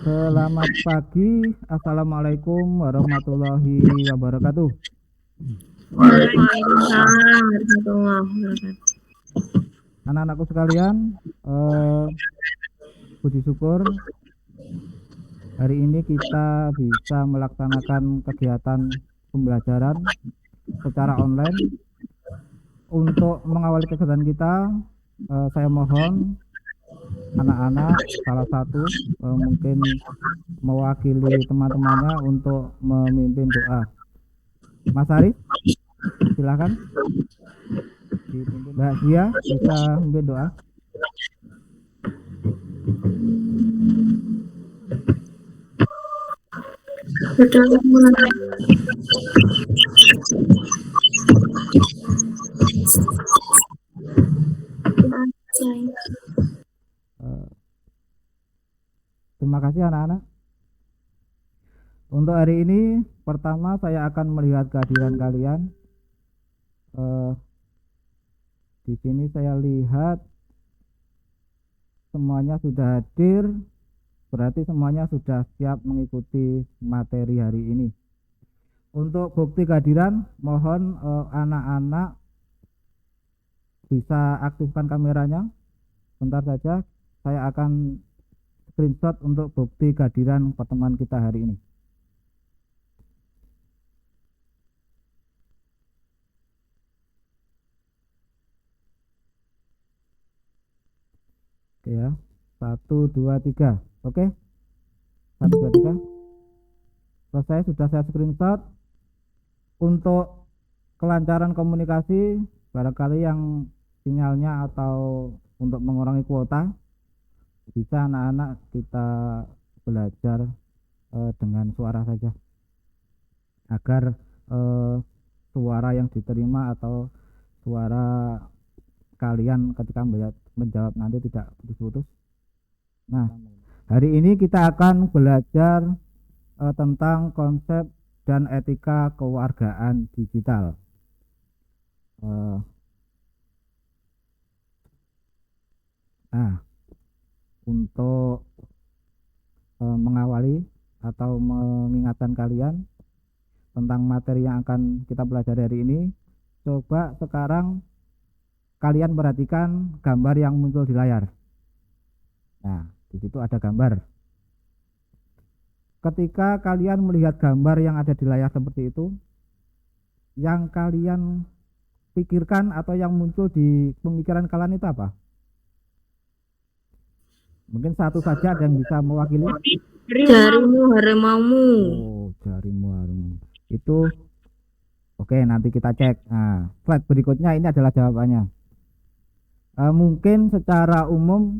Selamat pagi, Assalamualaikum warahmatullahi wabarakatuh. Waalaikumsalam warahmatullahi wabarakatuh. Anak-anakku sekalian, puji syukur hari ini kita bisa melaksanakan kegiatan pembelajaran secara online. Untuk mengawali kegiatan kita, saya mohon anak-anak salah satu mungkin mewakili teman-temannya untuk memimpin doa. Mas Arif, silakan. Mbak Zia bisa memimpin doa. Terima kasih anak-anak. Untuk hari ini pertama saya akan melihat kehadiran kalian. Di sini saya lihat semuanya sudah hadir, berarti semuanya sudah siap mengikuti materi hari ini. Untuk bukti kehadiran, mohon anak-anak bisa aktifkan kameranya. Bentar saja, saya akan screenshot untuk bukti kehadiran pertemuan kita hari ini. Oke ya, 1, 2, 3. Oke, 1, 2, 3. Selesai, sudah saya screenshot. Untuk kelancaran komunikasi, barangkali yang sinyalnya atau untuk mengurangi kuota, bisa anak-anak kita belajar dengan suara saja, agar suara yang diterima atau suara kalian ketika menjawab nanti tidak putus-putus. Nah, hari ini kita akan belajar tentang konsep dan etika kewargaan digital. Nah, untuk mengawali atau mengingatkan kalian tentang materi yang akan kita pelajari hari ini, coba sekarang kalian perhatikan gambar yang muncul di layar. Nah, di situ ada gambar. Ketika kalian melihat gambar yang ada di layar seperti itu, yang kalian pikirkan atau yang muncul di pemikiran kalian itu apa? Mungkin satu saja ada yang bisa mewakili. Jarimu harimaumu. Oh, jarimu harimau. Itu oke, nanti kita cek. Nah, slide berikutnya ini adalah jawabannya. Mungkin secara umum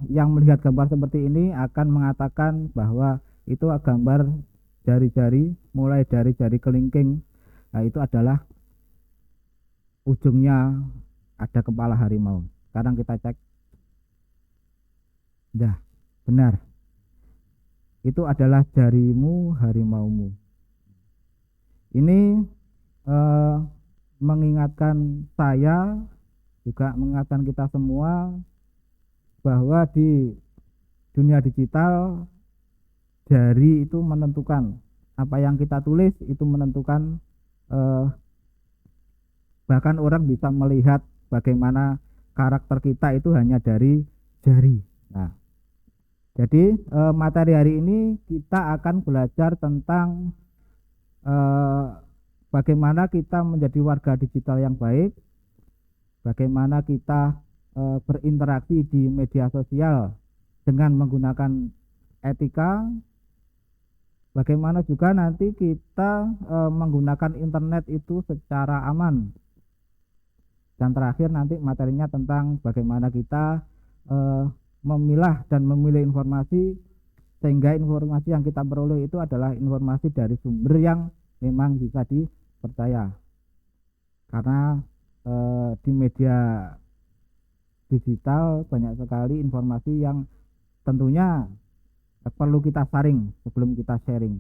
yang melihat gambar seperti ini akan mengatakan bahwa itu gambar jari-jari, mulai dari jari kelingking. Nah, itu adalah ujungnya ada kepala harimau. Sekarang kita cek. Dah, benar. Itu adalah jarimu harimaumu. Ini mengingatkan saya, juga mengingatkan kita semua bahwa di dunia digital jari itu menentukan apa yang kita tulis, itu menentukan bahkan orang bisa melihat bagaimana karakter kita itu hanya dari jari. Nah, jadi materi hari ini kita akan belajar tentang bagaimana kita menjadi warga digital yang baik, bagaimana kita berinteraksi di media sosial dengan menggunakan etika, Bagaimana juga nanti kita menggunakan internet itu secara aman. Dan terakhir nanti materinya tentang bagaimana kita memilah dan memilih informasi sehingga informasi yang kita peroleh itu adalah informasi dari sumber yang memang bisa dipercaya. Karena di media digital banyak sekali informasi yang tentunya perlu kita saring sebelum kita sharing.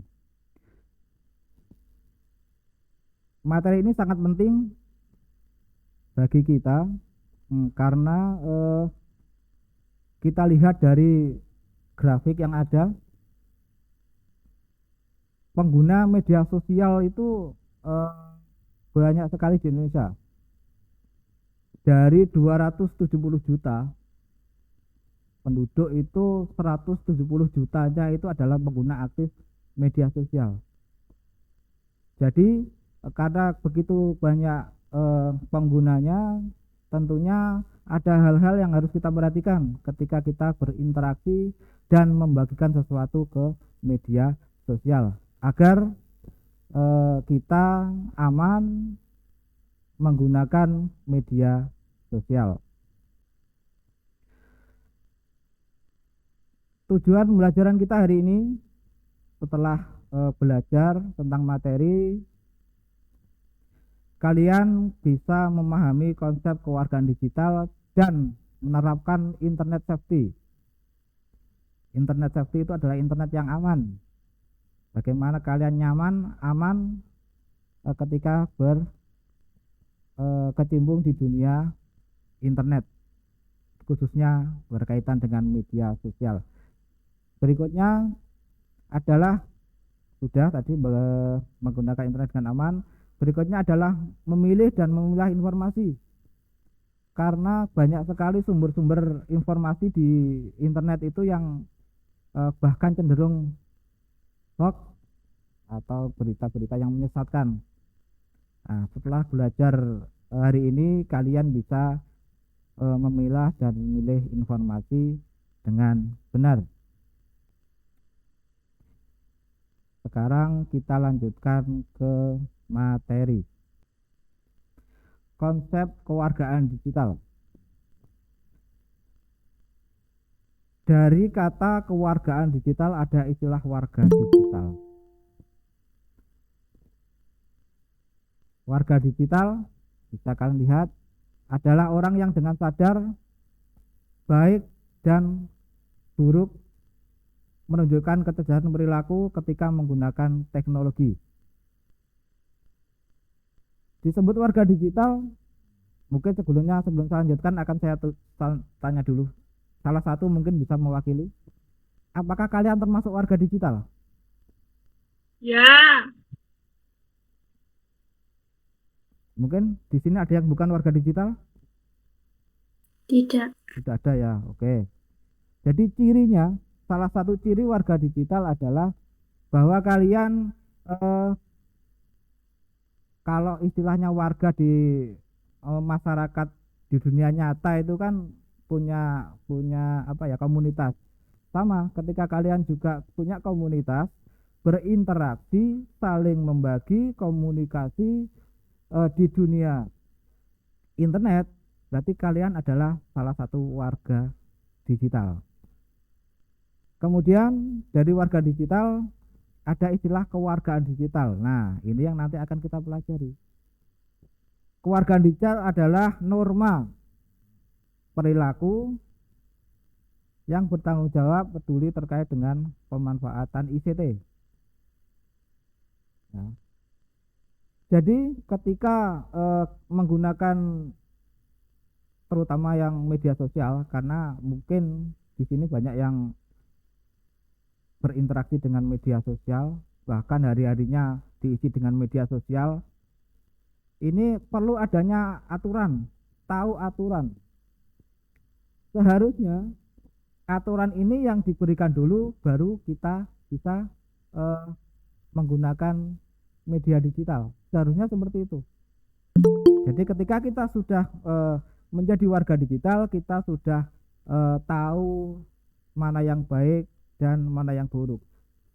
Materi ini sangat penting bagi kita karena kita lihat dari grafik yang ada, pengguna media sosial itu banyak sekali di Indonesia. Dari 270 juta penduduk itu 170 jutanya itu adalah pengguna aktif media sosial. Jadi karena begitu banyak penggunanya, tentunya ada hal-hal yang harus kita perhatikan ketika kita berinteraksi dan membagikan sesuatu ke media sosial agar kita aman menggunakan media sosial. Tujuan pembelajaran kita hari ini setelah belajar tentang materi, kalian bisa memahami konsep kewargaan digital dan menerapkan internet safety. Internet safety itu adalah internet yang aman. Bagaimana kalian nyaman, aman ketika berkecimpung di dunia internet, khususnya berkaitan dengan media sosial. Berikutnya adalah sudah tadi menggunakan internet dengan aman. Berikutnya adalah memilih dan memilah informasi. Karena banyak sekali sumber-sumber informasi di internet itu yang bahkan cenderung hoax atau berita-berita yang menyesatkan. Nah, setelah belajar hari ini kalian bisa memilah dan memilih informasi dengan benar. Sekarang kita lanjutkan ke materi. Konsep kewargaan digital. Dari kata kewargaan digital ada istilah warga digital. Warga digital bisa kalian lihat adalah orang yang dengan sadar baik dan buruk menunjukkan kecerdasan perilaku ketika menggunakan teknologi. Disebut warga digital, mungkin sebelum saya lanjutkan akan saya tanya dulu. Salah satu mungkin bisa mewakili. Apakah kalian termasuk warga digital? Ya. Mungkin di sini ada yang bukan warga digital? Tidak. Tidak ada ya, oke. Jadi cirinya, salah satu ciri warga digital adalah bahwa kalian kalau istilahnya warga di masyarakat di dunia nyata itu kan punya apa ya, komunitas. Sama ketika kalian juga punya komunitas, berinteraksi, saling membagi komunikasi di dunia internet, berarti kalian adalah salah satu warga digital. Kemudian dari warga digital ada istilah kewargaan digital. Nah, ini yang nanti akan kita pelajari. Kewargaan digital adalah norma perilaku yang bertanggung jawab peduli terkait dengan pemanfaatan ICT. Nah, jadi ketika menggunakan terutama yang media sosial, karena mungkin di sini banyak yang berinteraksi dengan media sosial, bahkan hari-harinya diisi dengan media sosial, ini perlu adanya aturan, tahu aturan. Seharusnya aturan ini yang diberikan dulu, baru kita bisa menggunakan media digital. Seharusnya seperti itu. Jadi ketika kita sudah menjadi warga digital, kita sudah tahu mana yang baik dan mana yang buruk.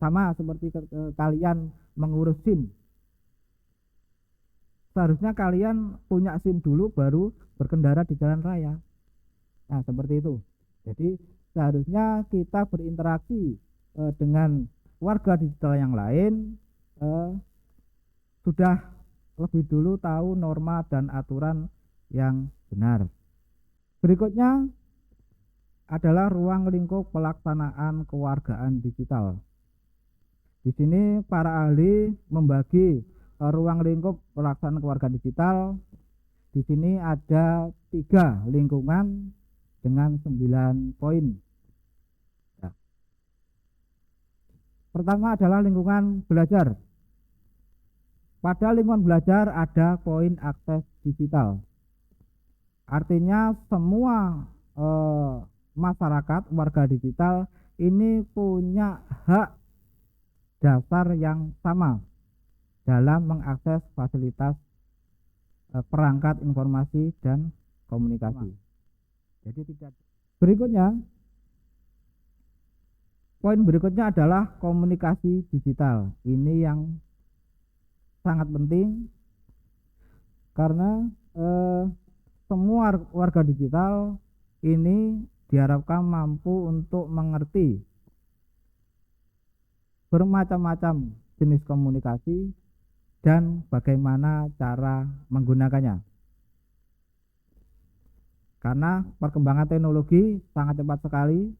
Sama seperti kalian mengurus SIM. Seharusnya kalian punya SIM dulu baru berkendara di jalan raya. Nah, seperti itu. Jadi seharusnya kita berinteraksi dengan warga digital yang lain sudah lebih dulu tahu norma dan aturan yang benar. Berikutnya adalah ruang lingkup pelaksanaan kewargaan digital. Di sini para ahli membagi ruang lingkup pelaksanaan kewargaan digital. Di sini ada 3 lingkungan dengan 9 poin. Ya. Pertama adalah lingkungan belajar. Pada lingkungan belajar ada poin akses digital. Artinya semua masyarakat warga digital ini punya hak dasar yang sama dalam mengakses fasilitas perangkat informasi dan komunikasi. Jadi tidak. Poin berikutnya adalah komunikasi digital. Ini yang sangat penting karena semua warga digital ini diharapkan mampu untuk mengerti bermacam-macam jenis komunikasi dan bagaimana cara menggunakannya. Karena perkembangan teknologi sangat cepat sekali.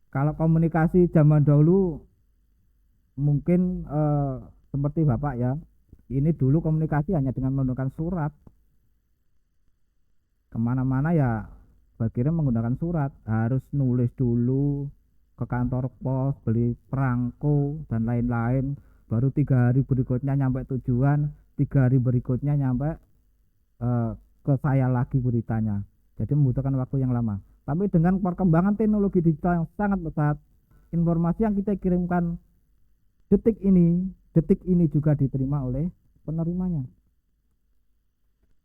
Kalau komunikasi zaman dahulu mungkin seperti Bapak ya, ini dulu komunikasi hanya dengan menggunakan surat. Kemana-mana ya berkirim menggunakan surat, harus nulis dulu ke kantor pos, beli perangko dan lain-lain, baru 3 hari berikutnya nyampe tujuan, 3 hari berikutnya nyampe ke saya lagi beritanya. Jadi membutuhkan waktu yang lama. Tapi dengan perkembangan teknologi digital yang sangat pesat, informasi yang kita kirimkan detik ini juga diterima oleh penerimanya.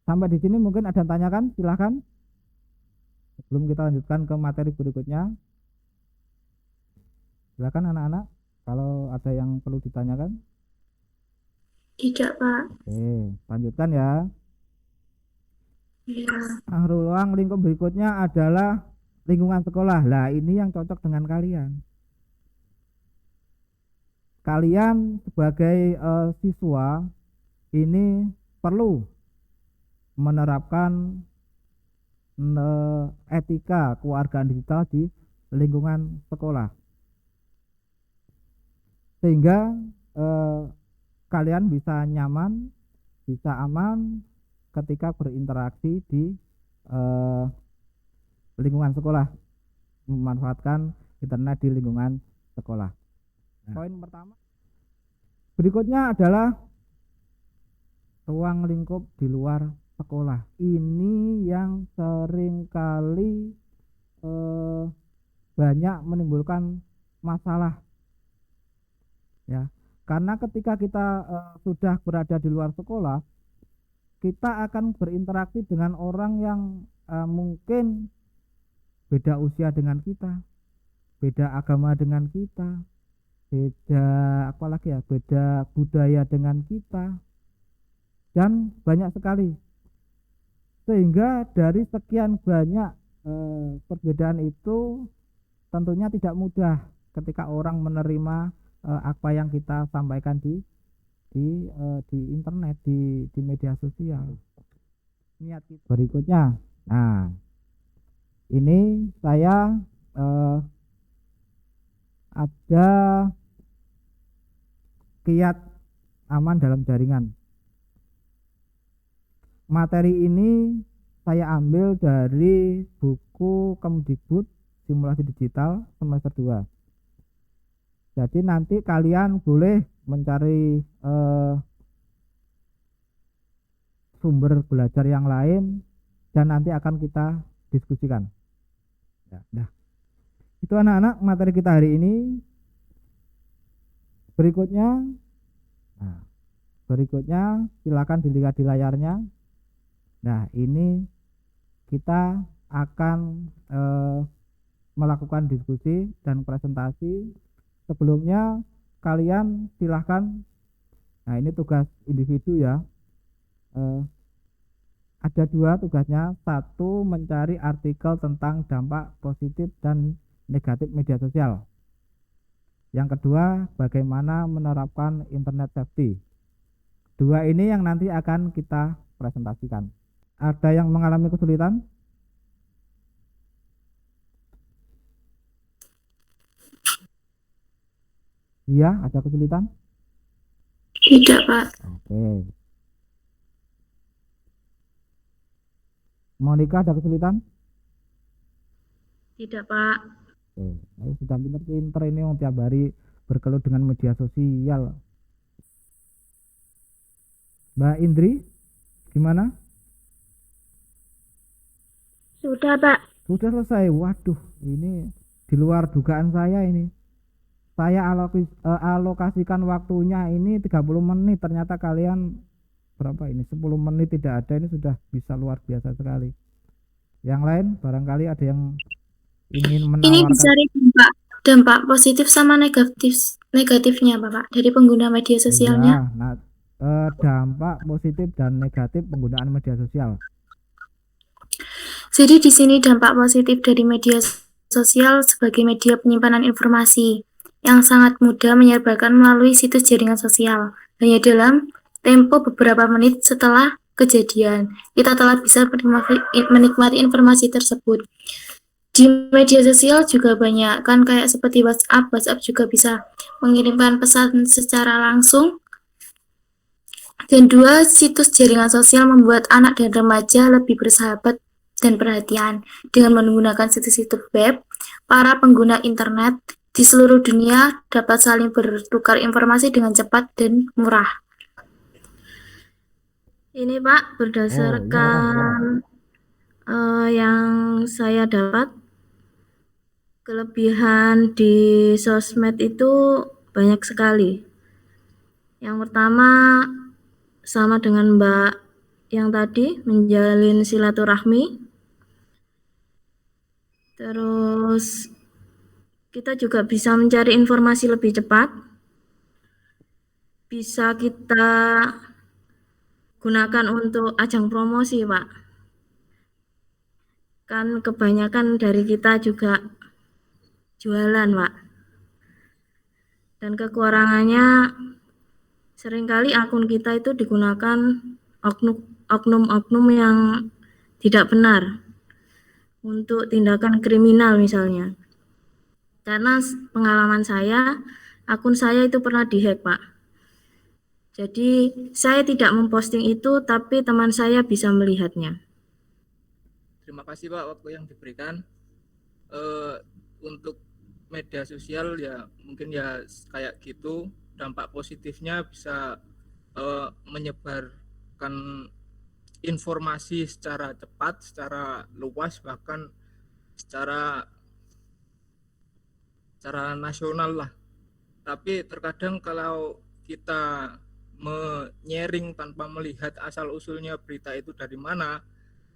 Sampai di sini mungkin ada yang tanyakan, silahkan. Sebelum kita lanjutkan ke materi berikutnya, silakan anak-anak kalau ada yang perlu ditanyakan. Tidak, Pak. Oke, lanjutkan ya. Ya. Ruang lingkup berikutnya adalah lingkungan sekolah. Lah, ini yang cocok dengan kalian. Kalian sebagai siswa ini perlu menerapkan etika kewargaan digital di lingkungan sekolah, sehingga kalian bisa nyaman, bisa aman ketika berinteraksi di lingkungan sekolah, memanfaatkan internet di lingkungan sekolah. Poin pertama berikutnya adalah ruang lingkup di luar sekolah. Ini yang sering kali banyak menimbulkan masalah ya, karena ketika kita sudah berada di luar sekolah, kita akan berinteraksi dengan orang yang mungkin beda usia dengan kita, beda agama dengan kita, beda apalagi ya, beda budaya dengan kita, dan banyak sekali. Sehingga dari sekian banyak perbedaan itu tentunya tidak mudah ketika orang menerima apa yang kita sampaikan di internet, di media sosial. Niat kita. Berikutnya, nah ini saya ada kiat aman dalam jaringan. Materi ini saya ambil dari buku Kemdikbud Simulasi Digital semester 2. Jadi nanti kalian boleh mencari sumber belajar yang lain dan nanti akan kita diskusikan. Ya, nah, itu anak-anak materi kita hari ini. Berikutnya silakan dilihat di layarnya. Nah, ini kita akan melakukan diskusi dan presentasi sebelumnya kalian silahkan, nah ini tugas individu ya, ada dua tugasnya. Satu, mencari artikel tentang dampak positif dan negatif media sosial. Yang kedua, bagaimana menerapkan internet safety. Dua ini yang nanti akan kita presentasikan. Ada yang mengalami kesulitan? Iya, ada kesulitan? Tidak, Pak. Oke. Monica ada kesulitan? Tidak, Pak. Oke, ayo sudah pinter-pinter ini yang tiap hari berkeluh dengan media sosial. Mbak Indri, gimana? Sudah, Pak. Sudah selesai. Waduh, ini di luar dugaan saya ini. Saya alokasikan waktunya ini 30 menit, ternyata kalian berapa ini? 10 menit tidak ada, ini sudah bisa luar biasa sekali. Yang lain barangkali ada yang ingin Ini bisa menawarkan. dampak positif sama negatifnya, Bapak, dari pengguna media sosialnya. Iya, nah, dampak positif dan negatif penggunaan media sosial. Jadi di sini dampak positif dari media sosial sebagai media penyimpanan informasi yang sangat mudah menyebarkan melalui situs jaringan sosial. Hanya dalam tempo beberapa menit setelah kejadian, kita telah bisa menikmati informasi tersebut. Di media sosial juga banyak kan, kayak seperti WhatsApp juga bisa mengirimkan pesan secara langsung. Dan dua, situs jaringan sosial membuat anak dan remaja lebih bersahabat dan perhatian. Dengan menggunakan situs-situs web, para pengguna internet di seluruh dunia dapat saling bertukar informasi dengan cepat dan murah. Ini, Pak, berdasarkan yang saya dapat, kelebihan di sosmed itu banyak sekali. Yang pertama, sama dengan Mbak yang tadi, menjalin silaturahmi. Terus kita juga bisa mencari informasi lebih cepat. Bisa kita gunakan untuk ajang promosi, Pak. Kan kebanyakan dari kita juga jualan, Pak. Dan kekurangannya seringkali akun kita itu digunakan oknum-oknum yang tidak benar untuk tindakan kriminal misalnya. Karena pengalaman saya, akun saya itu pernah dihack, Pak. Jadi saya tidak memposting itu, tapi teman saya bisa melihatnya. Terima kasih Pak waktu yang diberikan. Untuk media sosial ya mungkin ya kayak gitu, dampak positifnya bisa menyebarkan informasi secara cepat, secara luas, bahkan secara nasional lah. Tapi terkadang kalau kita menyaring tanpa melihat asal usulnya berita itu dari mana,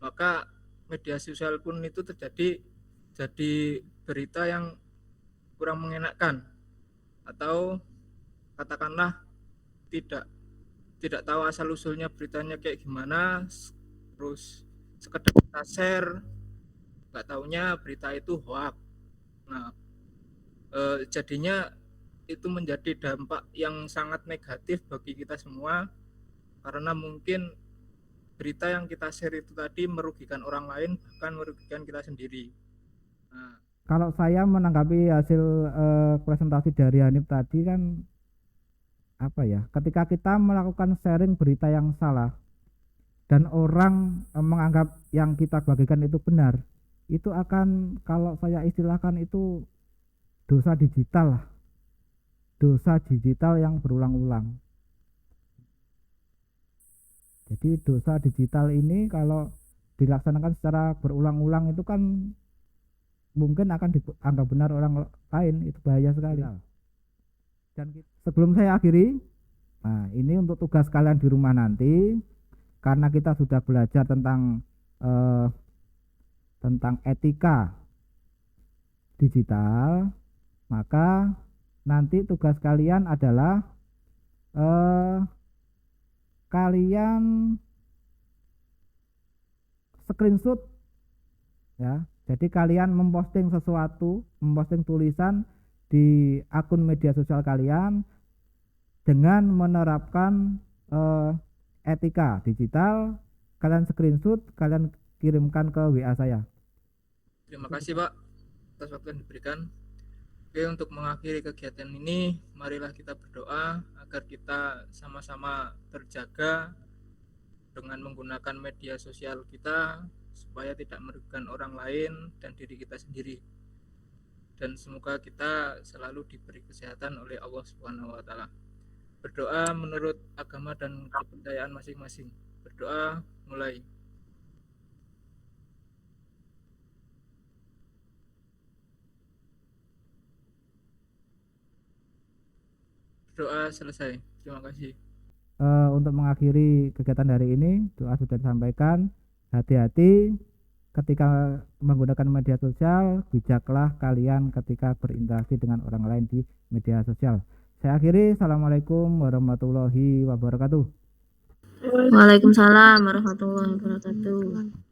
maka media sosial pun itu jadi berita yang kurang mengenakan, atau katakanlah tidak tahu asal usulnya beritanya kayak gimana, terus sekedar kita share, nggak taunya berita itu hoax. Nah, jadinya itu menjadi dampak yang sangat negatif bagi kita semua, karena mungkin berita yang kita share itu tadi merugikan orang lain, bahkan merugikan kita sendiri. Nah, kalau saya menanggapi hasil presentasi dari Hanif tadi kan apa ya, ketika kita melakukan sharing berita yang salah dan orang menganggap yang kita bagikan itu benar, itu akan, kalau saya istilahkan itu dosa digital lah, dosa digital yang berulang-ulang. Jadi dosa digital ini kalau dilaksanakan secara berulang-ulang itu kan mungkin akan dianggap benar orang lain, itu bahaya sekali. Dan sebelum saya akhiri, nah ini untuk tugas kalian di rumah nanti, karena kita sudah belajar tentang etika digital, maka nanti tugas kalian adalah kalian screenshot ya. Jadi kalian memposting sesuatu, memposting tulisan di akun media sosial kalian dengan menerapkan etika digital. Kalian screenshot, kalian kirimkan ke WA saya. Terima kasih Pak atas waktu yang diberikan. Oke, untuk mengakhiri kegiatan ini, marilah kita berdoa agar kita sama-sama terjaga dengan menggunakan media sosial kita supaya tidak merugikan orang lain dan diri kita sendiri. Dan semoga kita selalu diberi kesehatan oleh Allah Subhanahu wa taala. Berdoa menurut agama dan kepercayaan masing-masing. Berdoa mulai. Doa selesai. Terima kasih. Untuk mengakhiri kegiatan hari ini, doa sudah disampaikan. Hati-hati ketika menggunakan media sosial, bijaklah kalian ketika berinteraksi dengan orang lain di media sosial. Saya akhiri. Assalamualaikum warahmatullahi wabarakatuh. Waalaikumsalam warahmatullahi wabarakatuh.